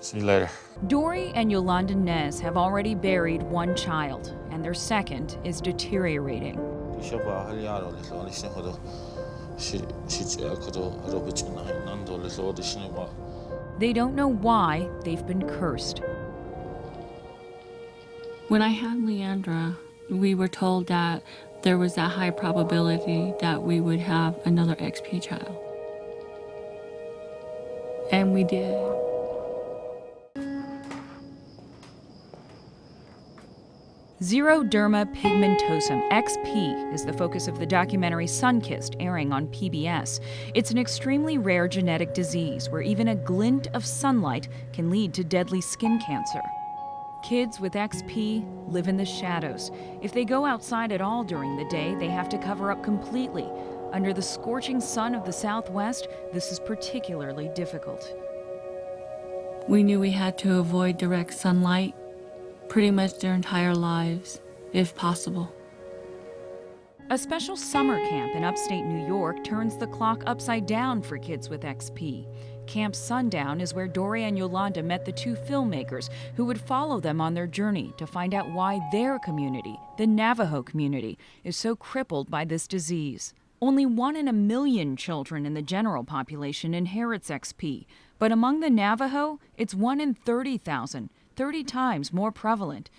See you later. Dory and Yolanda Nez have already buried one child, and their second is deteriorating. They don't know why they've been cursed. When I had Leandra, we were told that there was a high probability that we would have another XP child. And we did. Xeroderma pigmentosum, XP, is the focus of the documentary Sunkissed, airing on PBS. It's an extremely rare genetic disease where even a glint of sunlight can lead to deadly skin cancer. Kids with XP live in the shadows. If they go outside at all during the day, they have to cover up completely. Under the scorching sun of the Southwest, this is particularly difficult. We knew we had to avoid direct sunlight pretty much their entire lives, if possible. A special summer camp in upstate New York turns the clock upside down for kids with XP. Camp Sundown is where Dory and Yolanda met the two filmmakers who would follow them on their journey to find out why their community, the Navajo community, is so crippled by this disease. Only 1 in a million children in the general population inherits XP, but among the Navajo, it's 1 in 30,000, 30 times more prevalent.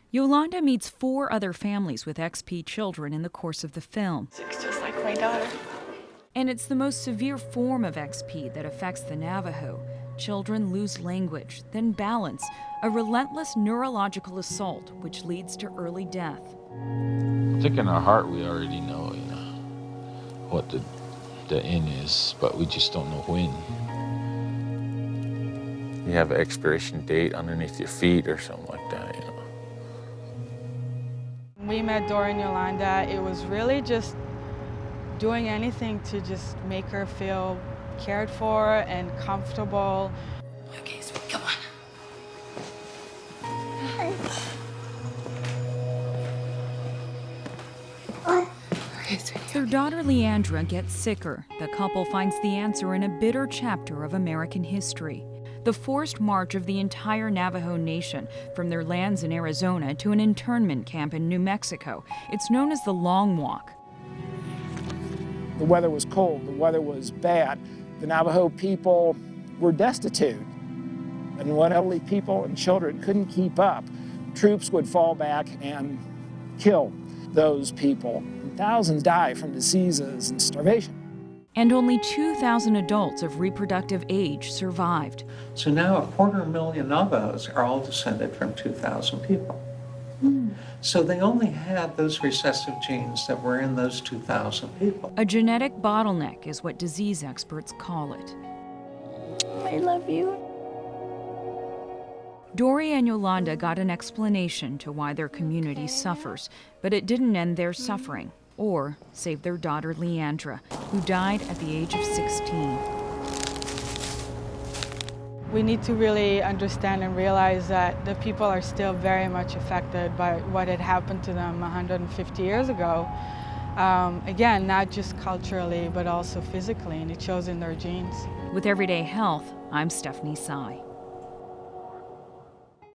Yolanda meets 4 other families with XP children in the course of the film. It's just like my daughter. And it's the most severe form of XP that affects the Navajo. Children lose language, then balance, a relentless neurological assault which leads to early death. I think in our heart we already know, what the end is, but we just don't know when. You have an expiration date underneath your feet or something like that, We met Dory and Yolanda. It was really just doing anything to just make her feel cared for and comfortable. Okay, sweetie, come on. Okay, sweetie. Their daughter Leandra gets sicker. The couple finds the answer in a bitter chapter of American history. The forced march of the entire Navajo Nation from their lands in Arizona to an internment camp in New Mexico. It's known as the Long Walk. The weather was cold, the weather was bad. The Navajo people were destitute. And when elderly people and children couldn't keep up, troops would fall back and kill those people. Thousands die from diseases and starvation. And only 2,000 adults of reproductive age survived. So now 250,000 Navajos are all descended from 2,000 people. So they only had those recessive genes that were in those 2,000 people. A genetic bottleneck is what disease experts call it. I love you. Dory and Yolanda got an explanation to why their community suffers, but it didn't end their suffering or save their daughter Leandra, who died at the age of 16. We need to really understand and realize that the people are still very much affected by what had happened to them 150 years ago. Again, not just culturally, but also physically, and it shows in their genes. With Everyday Health, I'm Stephanie Tsai.